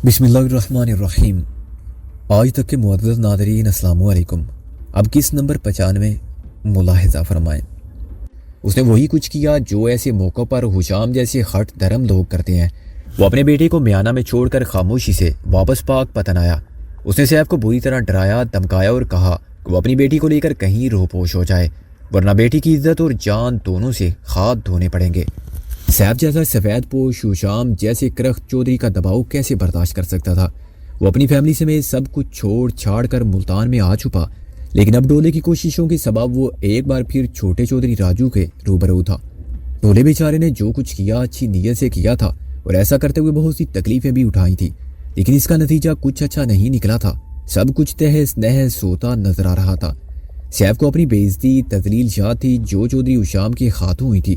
بسم اللہ الرحمن الرحیم۔ آج تک کے معزز ناظرین السلام علیکم۔ اب کس نمبر 95 ملاحظہ فرمائیں۔ اس نے وہی کچھ کیا جو ایسے موقع پر حشام جیسے ہٹ دھرم لوگ کرتے ہیں۔ وہ اپنے بیٹے کو میانہ میں چھوڑ کر خاموشی سے واپس پاک پتن آیا۔ اس نے سیف کو بری طرح ڈرایا، دھمکایا اور کہا کہ وہ اپنی بیٹی کو لے کر کہیں روپوش ہو جائے، ورنہ بیٹی کی عزت اور جان دونوں سے ہاتھ دھونے پڑیں گے۔ سیف جیسا سفید پوش حشام جیسے کرخت چودھری کا دباؤ کیسے برداشت کر سکتا تھا؟ وہ اپنی فیملی سمیت سب کچھ چھوڑ چھاڑ کر ملتان میں آ چھپا، لیکن اب ڈولے کی کوششوں کے سبب وہ ایک بار پھر چھوٹے چودھری راجو کے روبرو تھا۔ ڈولے بیچارے نے جو کچھ کیا اچھی نیت سے کیا تھا اور ایسا کرتے ہوئے بہت سی تکلیفیں بھی اٹھائی تھی، لیکن اس کا نتیجہ کچھ اچھا نہیں نکلا تھا۔ سب کچھ تہس نہس ہوتا نظر آ رہا تھا۔ سیف کو اپنی بے عزتی تذلیل یاد تھی جو چودھری حشام کے ہاتھوں ہوئی تھی۔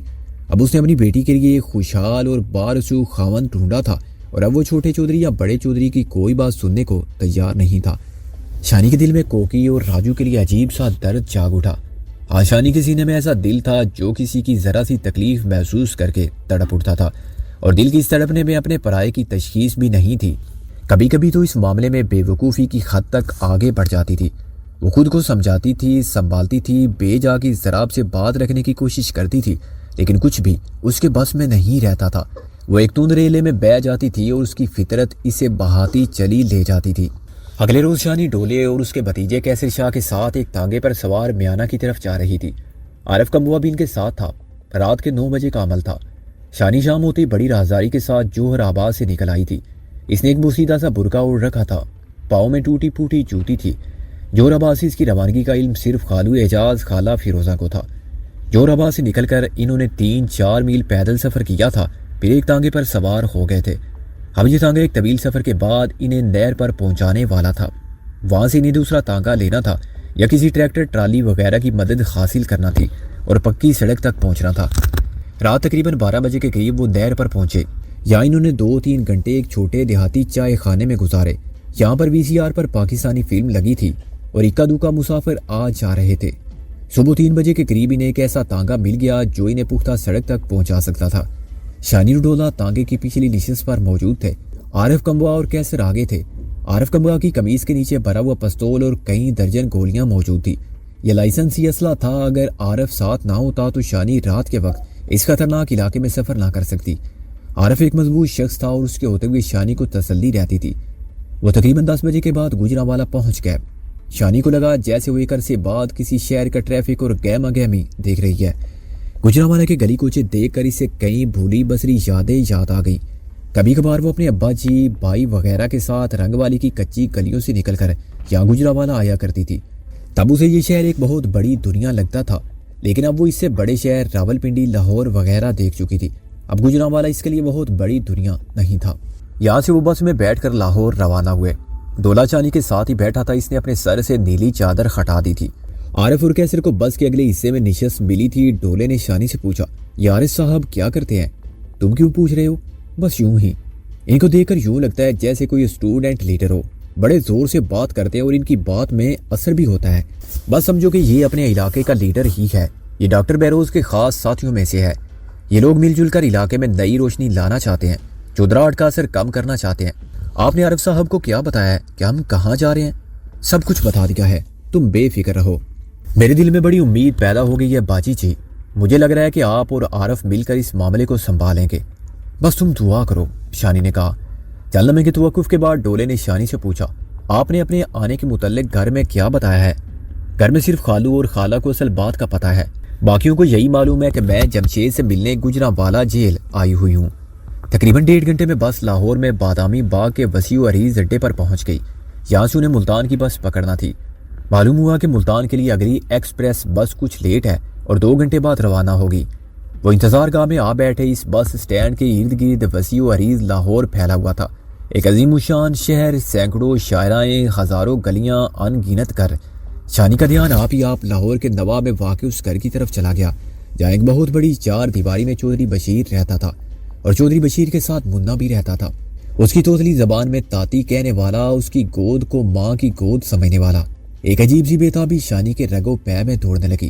اب اس نے اپنی بیٹی کے لیے خوشحال اور بارسو خاوند ڈھونڈا تھا، اور اب وہ چھوٹے چودھری یا بڑے چودھری کی کوئی بات سننے کو تیار نہیں تھا۔ شانی کے دل میں کوکی اور راجو کے لیے عجیب سا درد جاگ اٹھا۔ آج شانی کے سینے میں ایسا دل تھا جو کسی کی ذرا سی تکلیف محسوس کر کے تڑپ اٹھتا تھا، اور دل کی اس تڑپنے میں اپنے پرائے کی تشخیص بھی نہیں تھی۔ کبھی کبھی تو اس معاملے میں بے وقوفی کی حد تک آگے بڑھ جاتی تھی۔ وہ خود کو سمجھاتی تھی، سنبھالتی تھی، بے جا کی ضراب سے بات رکھنے کی کوشش کرتی تھی، لیکن کچھ بھی اس کے بس میں نہیں رہتا تھا۔ وہ ایک توند ریلے میں بہہ جاتی تھی اور اس کی فطرت اسے بہاتی چلی لے جاتی تھی۔ اگلے روز شانی ڈولے اور اس کے بھتیجے کیسر شاہ کے ساتھ ایک تانگے پر سوار میانہ کی طرف جا رہی تھی۔ عارف کمبوا بھی ان کے ساتھ تھا۔ رات کے 9 بجے کا عمل تھا۔ شانی شام ہوتی بڑی راہداری کے ساتھ جوہر آباد سے نکل آئی تھی۔ اس نے ایک بوسیدہ سا برقع اوڑھ رکھا تھا، پاؤں میں ٹوٹی پھوٹی جوتی تھی۔ جوہر آباد سے اس کی روانگی کا علم صرف خالو اعجاز خالہ فیروزہ کو تھا۔ جوہر آباد سے نکل کر انہوں نے 3-4 میل پیدل سفر کیا تھا، پھر ایک تانگے پر سوار ہو گئے تھے۔ اب یہ تانگا ایک طویل سفر کے بعد انہیں نہر پر پہنچانے والا تھا۔ وہاں سے انہیں دوسرا تانگا لینا تھا یا کسی ٹریکٹر ٹرالی وغیرہ کی مدد حاصل کرنا تھی اور پکی سڑک تک پہنچنا تھا۔ رات تقریباً 12 بجے کے قریب وہ نہر پر پہنچے۔ یہاں انہوں نے 2-3 گھنٹے ایک چھوٹے دیہاتی چائے خانے میں گزارے۔ یہاں پر VCR پر پاکستانی فلم لگی تھی اور اکا دوکا مسافر آ جا رہے تھے۔ صبح 3 بجے کے قریب انہیں ایک ایسا تانگا مل گیا جو انہیں پختہ سڑک تک پہنچا سکتا تھا۔ شانی ڈولا تانگے کی پچھلی نشست پر موجود تھے۔ عارف کمبوا اور کیسر آگے تھے۔ عارف کمبوا کی قمیض کے نیچے بھرا ہوا پستول اور کئی درجن گولیاں موجود تھی۔ یہ لائسنسی اسلحہ تھا۔ اگر عارف ساتھ نہ ہوتا تو شانی رات کے وقت اس خطرناک علاقے میں سفر نہ کر سکتی۔ عارف ایک مضبوط شخص تھا اور اس کے ہوتے ہوئے شانی کو تسلی رہتی تھی۔ وہ تقریباً 10 بجے کے بعد گجرانوالہ پہنچ گئے۔ شانی کو لگا جیسے وہ ایک عرصے بعد کسی شہر کا ٹریفک اور گہما گہمی دیکھ رہی ہے۔ گجرانوالہ کے گلی کوچے دیکھ کر اسے کئی بھولی بسری یادیں یاد آ گئیں۔ کبھی کبھار وہ اپنے ابا جی، بھائی وغیرہ کے ساتھ رنگ والی کی کچی گلیوں سے نکل کر یہاں گجرانوالہ آیا کرتی تھی۔ تب اسے یہ شہر ایک بہت بڑی دنیا لگتا تھا، لیکن اب وہ اس سے بڑے شہر راولپنڈی، لاہور وغیرہ دیکھ چکی تھی۔ اب گجرانوالہ اس کے لیے بہت بڑی دنیا نہیں تھا۔ یہاں سے وہ بس میں بیٹھ کر لاہور روانہ ہوئے۔ ڈولا چانی کے ساتھ ہی بیٹھا تھا۔ اس نے اپنے سر سے نیلی چادر ہٹا دی تھی۔ عارف اور کیسر کو بس کے اگلے حصے میں نشست ملی تھی۔ ڈولے نے شانی سے پوچھا، یہ عارف صاحب کیا کرتے ہیں؟ تم کیوں پوچھ رہے ہو؟ بس یوں ہی۔ ان کو دیکھ کر یوں لگتا ہے جیسے کوئی اسٹوڈنٹ لیڈر ہو۔ بڑے زور سے بات کرتے ہیں اور ان کی بات میں اثر بھی ہوتا ہے۔ بس سمجھو کہ یہ اپنے علاقے کا لیڈر ہی ہے۔ یہ ڈاکٹر بیروز کے خاص ساتھیوں میں سے ہے۔ یہ لوگ مل جل کر علاقے میں نئی روشنی لانا چاہتے ہیں، چودراہٹ کا اثر کم کرنا چاہتے ہیں۔ آپ نے عارف صاحب کو کیا بتایا ہے کہ ہم کہاں جا رہے ہیں؟ سب کچھ بتا دیا ہے، تم بے فکر رہو۔ میرے دل میں بڑی امید پیدا ہو گئی ہے باجی جی۔ مجھے لگ رہا ہے کہ آپ اور عارف مل کر اس معاملے کو سنبھالیں گے۔ بس تم دعا کرو، شانی نے کہا۔ چند لمحے کے توقف کے بعد ڈولے نے شانی سے پوچھا، آپ نے اپنے آنے کے متعلق گھر میں کیا بتایا ہے؟ گھر میں صرف خالو اور خالہ کو اصل بات کا پتہ ہے، باقیوں کو یہی معلوم ہے کہ میں جمشید سے ملنے گجرانوالہ جیل آئی ہوئی ہوں۔ تقریباً 1.5 گھنٹے میں بس لاہور میں بادامی باغ کے وسیع و عریض اڈے پر پہنچ گئی۔ یہاں سے انہیں ملتان کی بس پکڑنا تھی۔ معلوم ہوا کہ ملتان کے لیے اگلی ایکسپریس بس کچھ لیٹ ہے اور 2 گھنٹے بعد روانہ ہوگی۔ وہ انتظار گاہ میں آ بیٹھے۔ اس بس اسٹینڈ کے ارد گرد وسیع و عریض لاہور پھیلا ہوا تھا، ایک عظیم الشان شہر، سینکڑوں شاعرائیں، ہزاروں گلیاں ان گنت کر۔ شانی کا دھیان آپ ہی آپ لاہور کے نواب میں واقع اس گھر کی طرف چلا گیا جہاں ایک بہت بڑی 4 دیواری میں چودھری بشیر رہتا تھا، اور چودھری بشیر کے ساتھ منا بھی رہتا تھا۔ اس کی توتلی زبان میں تاتی کہنے والا، اس کی گود کو ماں کی گود سمجھنے والا۔ ایک عجیب سی بےتابی شانی کے رگو پے میں دوڑنے لگی۔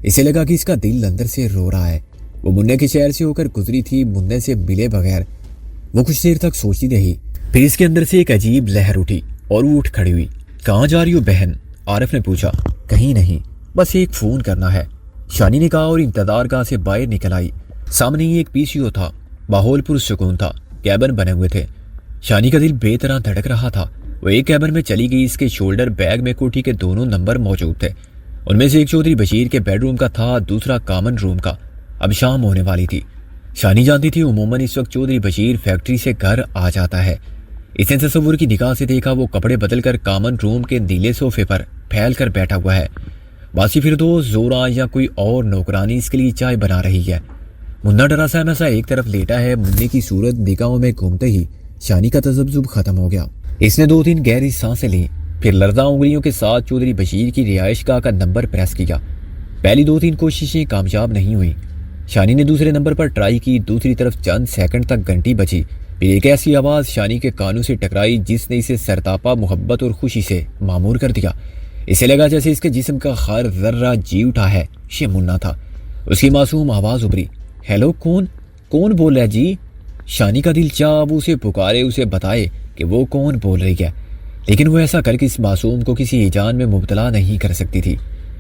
اسے لگا کہ اس کا دل اندر سے رو رہا ہے۔ وہ منع کے شہر سے ہو کر گزری تھی، منع سے ملے بغیر۔ وہ کچھ دیر تک سوچتی رہی۔ پھر اس کے اندر سے ایک عجیب لہر اٹھی اور وہ اٹھ کھڑی ہوئی۔ کہاں جا رہی ہو بہن؟ عارف نے پوچھا۔ کہیں نہیں، بس ایک فون کرنا ہے، شانی نے کہا اور انتظار گاہ سے باہر نکل آئی۔ سامنے ہی ایک PCO تھا، ماحول پرسکون تھا، کیبن بنے ہوئے تھے۔ شانی کا دل بے طرح دھڑک رہا تھا۔ وہ ایک کیبن میں چلی گئی۔ اس کے شولڈر بیگ میں کوٹھی کے 2 نمبر موجود تھے۔ ان میں سے ایک چودھری بشیر کے بیڈ روم کا تھا، دوسرا کامن روم کا۔ اب شام ہونے والی تھی۔ شانی جانتی تھی عموماً اس وقت چودھری بشیر فیکٹری سے گھر آ جاتا ہے۔ اس نے تصور کی نگاہ سے دیکھا، وہ کپڑے بدل کر کامن روم کے نیلے صوفے پر پھیل کر بیٹھا ہوا ہے۔ باسی فردوس، زورا یا کوئی اور نوکرانی اس کے لیے چائے بنا رہی ہے۔ منا ڈرا سہما سا ایک طرف لیٹا ہے۔ منی کی صورت نگاہوں میں گھومتے ہی شانی کا تذبذب ختم ہو گیا۔ اس نے 2-3 گہری سانسیں لیں، پھر لرزاں انگلیوں کے ساتھ چودھری بشیر کی رہائش گاہ کا نمبر پریس کیا۔ پہلی 2-3 کوششیں کامیاب نہیں ہوئیں۔ شانی نے دوسرے نمبر پر ٹرائی کی۔ دوسری طرف چند سیکنڈ تک گھنٹی بجی، پھر ایک ایسی آواز شانی کے کانوں سے ٹکرائی جس نے اسے سرتاپا محبت اور خوشی سے معمور کر دیا۔ اسے لگا جیسے اس کے جسم کا ہر ذرہ جی اٹھا ہے۔ یہ منا تھا۔ اس کی معصوم آواز ابھری، ہیلو، کون بول رہا ہے جی؟ شانی کا دل چاہ اب اسے پکارے، اسے بتائے کہ وہ کون بول رہی ہے، لیکن وہ ایسا کر کے اس معصوم کو کسی ہیجان میں مبتلا نہیں کر سکتی تھی۔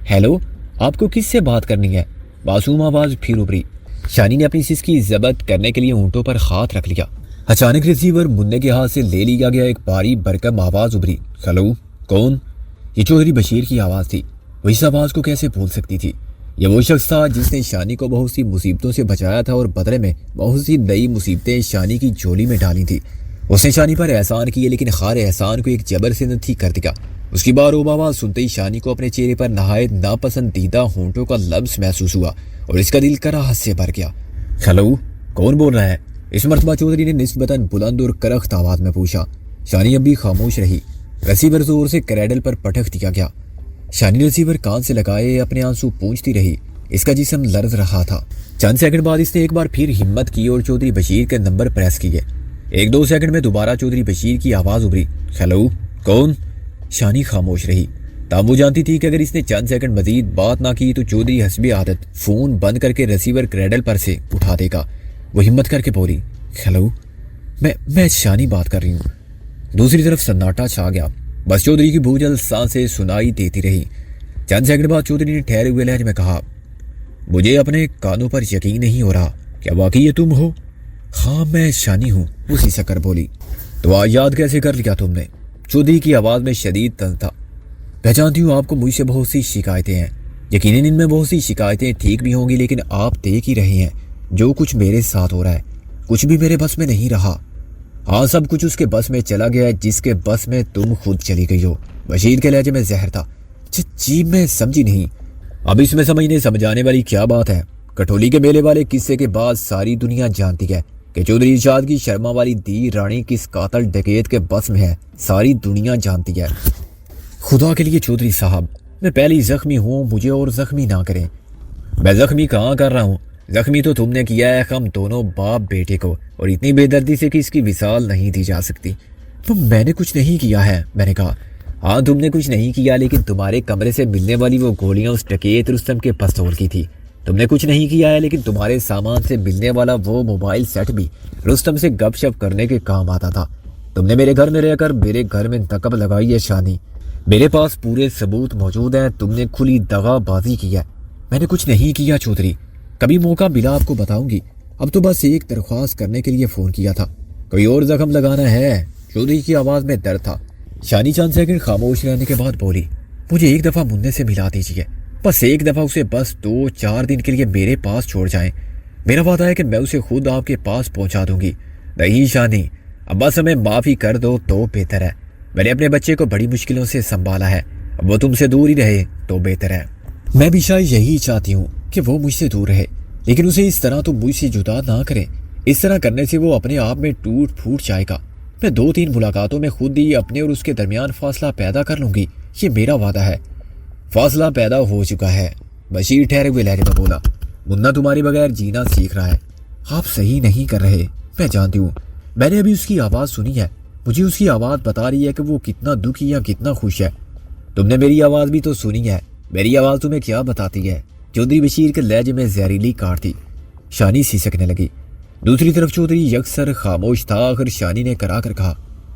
ہیلو، آپ کو کس سے بات کرنی ہے؟ معصوم آواز پھر ابھری۔ شانی نے اپنی سسکی ضبط کرنے کے لیے ہونٹوں پر ہاتھ رکھ لیا۔ اچانک ریسیور مننے کے ہاتھ سے لے لیا گیا۔ ایک باری برکم آواز ابھری، ہیلو، کون؟ یہ چودھری بشیر کی آواز تھی۔ وہ اس آواز کو کیسے بھول سکتی تھی؟ یہ وہ شخص تھا جس نے شانی کو بہت سی مصیبتوں سے بچایا تھا اور بدلے میں بہت سی نئی مصیبتیں شانی کی جھولی میں ڈالی تھی۔ اس نے شانی پر احسان کیے، لیکن ہر احسان کو ایک جبر سے نتھی کر دیا۔ اس کی باروب آواز سنتے ہی شانی کو اپنے چہرے پر نہایت ناپسندیدہ ہونٹوں کا لمس محسوس ہوا اور اس کا دل کراہت سے بھر گیا۔ ہیلو، کون بول رہا ہے؟ اس مرتبہ چودھری نے نسبتاً بلند اور کرخت آواز میں پوچھا۔ شانی اب بھی خاموش رہی۔ ریسیور زور سے کریڈل پر پٹک دیا گیا۔ شانی ریسیور کان سے لگائے اپنے آنسو پونچھتی رہی۔ اس کا جسم لرز رہا تھا۔ چند سیکنڈ بعد اس نے ایک بار پھر ہمت کی اور چودھری بشیر کے نمبر پریس کیے۔ 1-2 سیکنڈ میں دوبارہ چودھری بشیر کی آواز ابھری، ہیلو، کون؟ شانی خاموش رہی۔ تاہم وہ جانتی تھی کہ اگر اس نے چند سیکنڈ مزید بات نہ کی تو چودھری حسب عادت فون بند کر کے ریسیور کریڈل پر سے اٹھا دے گا۔ وہ ہمت کر کے بولی، ہیلو، میں شانی بات کر رہی ہوں۔ دوسری طرف سناٹا چھا گیا۔ بس چودھری کی بھوجل سانسیں سنائی دیتی رہی۔ چند سیکنڈ بعد چودھری نے ٹھہرے ہوئے لہجے میں کہا، مجھے اپنے کانوں پر یقین نہیں ہو رہا، کیا واقعی یہ تم ہو؟ ہاں، میں شانی ہوں، اسی سے کر بولی۔ تو آج یاد کیسے کر لیا تم نے؟ چودھری کی آواز میں شدید طنز تھا۔ پہچانتی ہوں آپ کو مجھ سے بہت سی شکایتیں ہیں، یقیناً ان میں بہت سی شکایتیں ٹھیک بھی ہوں گی، لیکن آپ دیکھ ہی رہے ہیں جو کچھ میرے ساتھ ہو رہا ہے، کچھ بھی میرے بس میں نہیں رہا۔ ہاں، سب کچھ اس کے بس میں چلا گیا ہے جس کے بس میں تم خود چلی گئی ہو۔ بشیر کے لہجے میں زہر تھا۔ جی میں سمجھی نہیں۔ اب اس میں سمجھانے والی کیا بات ہے؟ کٹھولی کے میلے والے قصے کے بعد ساری دنیا جانتی ہے کہ چودھری ارشاد کی شرما والی دی رانی کس قاتل ڈکیت کے بس میں ہے۔ ساری دنیا جانتی ہے۔ خدا کے لیے چودھری صاحب، میں پہلی زخمی ہوں، مجھے اور زخمی نہ کریں۔ میں زخمی کہاں کر رہا ہوں؟ زخمی تو تم نے کیا ہے ہم دونوں باپ بیٹے کو، اور اتنی بے دردی سے کہ اس کی مثال نہیں دی جا سکتی۔ تو میں نے کچھ نہیں کیا ہے، میں نے کہا۔ ہاں، تم نے کچھ نہیں کیا، لیکن تمہارے کمرے سے ملنے والی وہ گولیاں اس ڈکیت رستم کے پستول کی تھی۔ تم نے کچھ نہیں کیا ہے، لیکن تمہارے سامان سے ملنے والا وہ موبائل سیٹ بھی رستم سے گپ شپ کرنے کے کام آتا تھا۔ تم نے میرے گھر میں رہ کر میرے گھر میں نقب لگائی ہے شانی۔ میرے پاس پورے ثبوت موجود ہیں۔ تم نے کھلی دغا بازی کی ہے۔ میں نے کچھ نہیں کیا چودھری، کبھی موقع ملا آپ کو بتاؤں گی۔ اب تو بس ایک درخواست کرنے کے لیے فون کیا تھا۔ کوئی اور زخم لگانا ہے؟ چودھری کی آواز میں درد تھا۔ شانی چند سیکنڈ خاموش رہنے کے بعد بولی، مجھے ایک دفعہ مننے سے ملا دیجیے، بس ایک دفعہ اسے، بس 2-4 دن کے لیے میرے پاس چھوڑ جائیں۔ میرا وعدہ ہے کہ میں اسے خود آپ کے پاس پہنچا دوں گی۔ نہیں شانی، اب بس ہمیں معافی کر دو تو بہتر ہے۔ میں نے اپنے بچے کو بڑی مشکلوں سے سنبھالا ہے، اب وہ تم سے دور ہی رہے تو بہتر ہے۔ میں بھی شاید یہی چاہتی ہوں کہ وہ مجھ سے دور رہے، لیکن اسے اس طرح تو مجھ سے جدا نہ کرے۔ اس طرح کرنے سے وہ اپنے آپ میں ٹوٹ پھوٹ جائے گا۔ میں 2-3 ملاقاتوں میں خود ہی اپنے اور اس کے درمیان فاصلہ پیدا کر لوں گی، یہ میرا وعدہ ہے۔ فاصلہ پیدا ہو چکا ہے، بشیر ٹھہرے ہوئے لہجے میں بولا۔ منا تمہارے بغیر جینا سیکھ رہا ہے۔ آپ صحیح نہیں کر رہے، میں جانتی ہوں۔ میں نے ابھی اس کی آواز سنی ہے، مجھے اس کی آواز بتا رہی ہے کہ وہ کتنا دکھی یا کتنا خوش ہے۔ تم نے میری آواز بھی تو سنی ہے، میری آواز تمہیں کیا بتاتی ہے؟ چودھری بشیر کے لہجے میں زہریلی کاٹ تھی۔ شانی سسکنے لگی۔ دوسری طرف چودھری یکسر خاموش تھا۔ آخر شانی نے کرا کر کہا،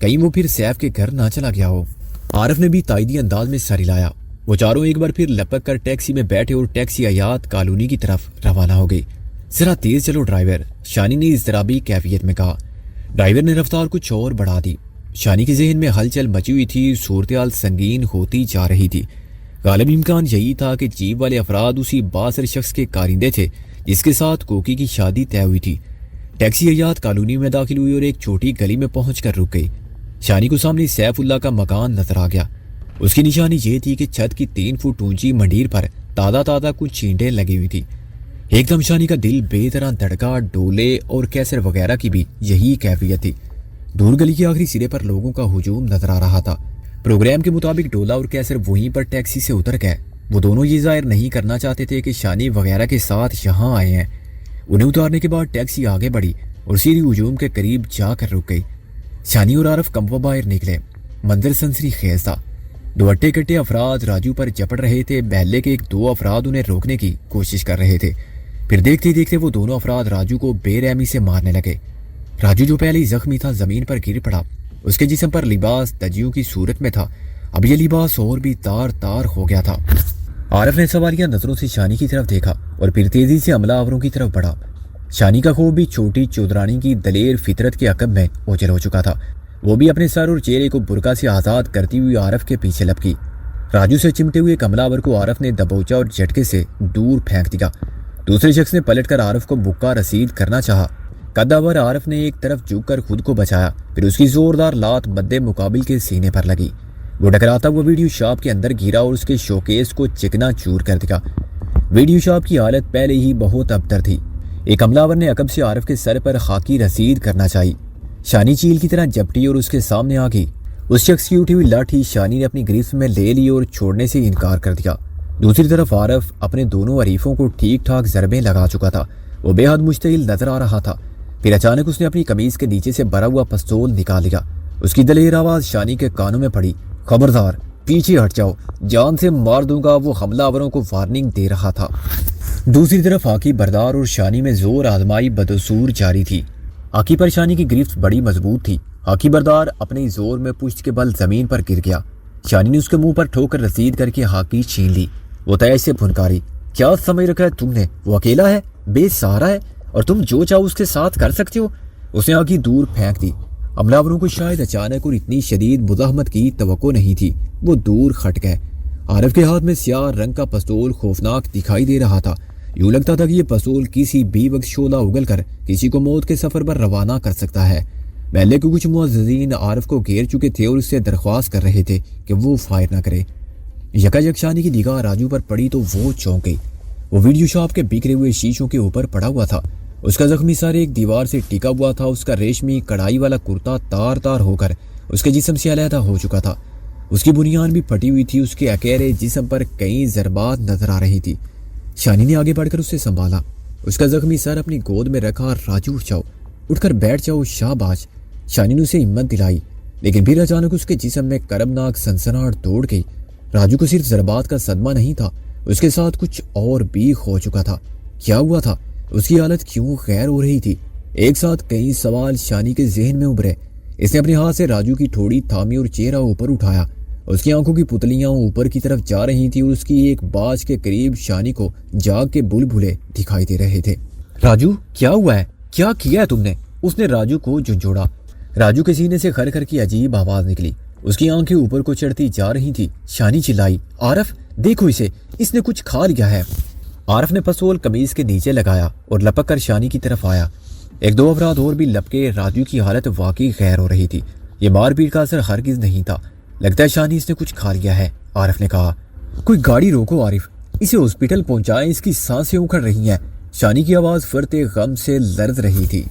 کہیں وہ پھر سیف کے گھر نہ چلا گیا ہو۔ عارف نے بھی تائیدی انداز میں سر ہلایا۔ وہ چاروں ایک بار پھر لپک کر ٹیکسی میں بیٹھے اور ٹیکسی حیات کالونی کی طرف روانہ ہو گئی۔ ذرا تیز چلو ڈرائیور، شانی نے اضطرابی کیفیت میں کہا۔ ڈرائیور نے رفتار کچھ اور بڑھا دی۔ شانی کے ذہن میں ہلچل مچی ہوئی تھی، صورتحال سنگین ہوتی جا رہی تھی۔ غالب امکان یہی تھا کہ جیپ والے افراد اسی بااثر شخص کے کارندے تھے جس کے ساتھ کوکی کی شادی طے ہوئی تھی۔ ٹیکسی حیات کالونی میں داخل ہوئی اور ایک چھوٹی گلی میں پہنچ کر رک گئی۔ شانی کو سامنے سیف اللہ کا مکان نظر آ گیا۔ اس کی نشانی یہ تھی کہ چھت کی 3 فٹ اونچی منڈیر پر تازہ کچھ چینٹیں لگی ہوئی تھی۔ ایک دم شانی کا دل بے طرح دھڑکا، ڈولے اور کیسر وغیرہ کی بھی یہی کیفیت تھی۔ دور گلی کے آخری سرے پر لوگوں کا ہجوم نظر آ رہا تھا۔ پروگرام کے مطابق ڈولا اور کیسر وہیں پر ٹیکسی سے اتر گئے۔ وہ دونوں یہ ظاہر نہیں کرنا چاہتے تھے کہ شانی وغیرہ کے ساتھ یہاں آئے ہیں۔ انہیں اتارنے کے بعد ٹیکسی آگے بڑھی اور سیری ہجوم کے قریب جا کر رک گئی۔ شانی اور عارف کمپا باہر نکلے۔ منظر سنسنی خیز تھا۔ 2 ہٹے کٹے افراد راجو پر جپٹ رہے تھے۔ محلے کے 2 افراد انہیں روکنے کی کوشش کر رہے تھے۔ پھر دیکھتے دیکھتے وہ دونوں افراد راجو کو بے رحمی سے مارنے لگے۔ راجو جو پہلے ہی زخمی تھا زمین پر گر پڑا۔ اس کے جسم پر لباس دجیوں کی صورت میں تھا۔ اب یہ لباس اور بھی تار ہو گیا تھا۔ عارف نے سوالیہ نظروں سے شانی کی طرف دیکھا اور پھر تیزی سے حملہ آوروں کی طرف بڑھا۔ شانی کا خوف بھی چھوٹی چودرانی کی دلیر فطرت کے عقب میں اوجھل ہو چکا تھا۔ وہ بھی اپنے سر اور چہرے کو برقع سے آزاد کرتی ہوئی عارف کے پیچھے لپکی۔ راجو سے چمٹے ہوئے ایک حملہ آور کو عارف نے دبوچا اور جھٹکے سے دور پھینک دیا۔ دوسرے شخص نے پلٹ کر عارف کو مکہ رسید کرنا چاہا۔ قدآور عارف نے ایک طرف جھک کر خود کو بچایا، پھر اس کی زوردار لات مد مقابل کے سینے پر لگی۔ وہ ٹکراتا ہوا ویڈیو شاپ کے اندر گرا اور اس کے شوکیس کو چکنا چور کر دیا۔ ویڈیو شاپ کی حالت پہلے ہی بہت ابتر تھی۔ ایک حملہ آور نے عقب سے عارف کے سر پر خاکی رسید کرنا چاہی۔ شانی چیل کی طرح جپٹی اور اس کے سامنے آ گئی۔ اس شخص کی اٹھی ہوئی لاٹھی شانی نے اپنی گرفت میں لے لی اور چھوڑنے سے انکار کر دیا۔ دوسری طرف عارف اپنے دونوں حریفوں کو ٹھیک ٹھاک ضربیں لگا چکا تھا۔ وہ بے حد مشتعل نظر آ رہا تھا۔ پھر اچانک اس نے اپنی قمیض کے نیچے سے بھرا ہوا پستول نکال لیا۔ اس کی دلیر آواز شانی کے کانوں میں پڑی، خبردار پیچھے ہٹ جاؤ، جان سے مار دوں گا۔ وہ حملہ آوروں کو وارننگ دے رہا تھا۔ دوسری طرف حاکی بردار اور شانی میں زور آزمائی بدسور جاری تھی۔ حاکی پر شانی کی گرفت بڑی مضبوط تھی۔ حاکی بردار اپنے زور میں پشت کے بل زمین پر گر گیا۔ شانی نے اس کے منہ پر ٹھوکر رسید کر کے حاکی چھین لی۔ وہ تیز سے پھنکاری، کیا سمجھ رکھا ہے تم نے؟ وہ اکیلا ہے، بے سہارا ہے اور تم جو چاہو اس کے ساتھ کر سکتے ہو۔ اس نے حاکی دور پھینک دی۔ حملہ آوروں کو شاید اچانک اور اتنی شدید مزاحمت کی توقع نہیں تھی۔ وہ دور ہٹ گئے۔ عارف کے ہاتھ میں سیاہ رنگ کا پستول خوفناک دکھائی دے رہا تھا۔ یوں لگتا تھا کہ یہ پستول کسی بھی وقت شعلہ اگل کر کسی کو موت کے سفر پر روانہ کر سکتا ہے۔ محلے کے کچھ معززین عارف کو گھیر چکے تھے اور اس سے درخواست کر رہے تھے کہ وہ فائر نہ کرے۔ یکا شانی کی نگاہ راجو پر پڑی تو وہ چونک گئی۔ وہ ویڈیو شاپ کے بکھرے ہوئے شیشوں کے اوپر پڑا ہوا تھا۔ اس کا زخمی سر ایک دیوار سے ٹکا ہوا تھا۔ اس کا ریشمی کڑائی والا کرتا تار ہو کر اس کے جسم سے علیحدہ ہو چکا تھا۔ اس کی بنیان بھی پھٹی ہوئی تھی۔ اس کے اکیرے جسم پر کئی ضربات نظر آ رہی تھی۔ شانی نے آگے بڑھ کر اسے سنبھالا، اس کا زخمی سر اپنی گود میں رکھا۔ راجو اٹھ جاؤ، اٹھ کر بیٹھ جاؤ، شاباش۔ شانی نے اسے ہمت دلائی، لیکن پھر اچانک اس کے جسم میں کربناک سنسناہٹ دوڑ گئی۔ راجو کو صرف ضربات کا صدمہ نہیں تھا، اس کے ساتھ کچھ اور بھی ہو چکا تھا۔ کیا ہوا تھا؟ اس کی حالت کیوں غیر ہو رہی تھی؟ ایک ساتھ کئی سوال شانی کے ذہن میں ابھرے۔ اس نے اپنے ہاتھ سے راجو کی ٹھوڑی تھامی اور چہرہ اوپر اٹھایا۔ اس کی آنکھوں کی پتلیاں اوپر کی طرف جا رہی تھی اور اس کی ایک باج کے قریب شانی کو جاگ کے بلبلے دکھائی دے رہے تھے۔ راجو کیا ہوا ہے؟ کیا کیا ہے تم نے؟ اس نے راجو کو جھنجھوڑا۔ راجو کے سینے سے کھر کھر کی عجیب آواز نکلی۔ اس کی آنکھیں اوپر کو چڑھتی جا رہی تھی۔ شانی چلائی، عارف دیکھو اسے، اس نے کچھ کھا لیا ہے۔ عارف نے پستول قمیض کے نیچے لگایا اور لپک کر شانی کی طرف آیا۔ 1-2 افراد اور بھی لپکے۔ راجو کی حالت واقعی غیر ہو رہی تھی۔ یہ مار پیٹ کا اثر ہرگز نہیں تھا۔ لگتا ہے شانی اس نے کچھ کھا لیا ہے، عارف نے کہا۔ کوئی گاڑی روکو عارف، اسے ہاسپٹل پہنچائیں، اس کی سانسیں اکھڑ رہی ہیں۔ شانی کی آواز فرتے غم سے لرز رہی تھی۔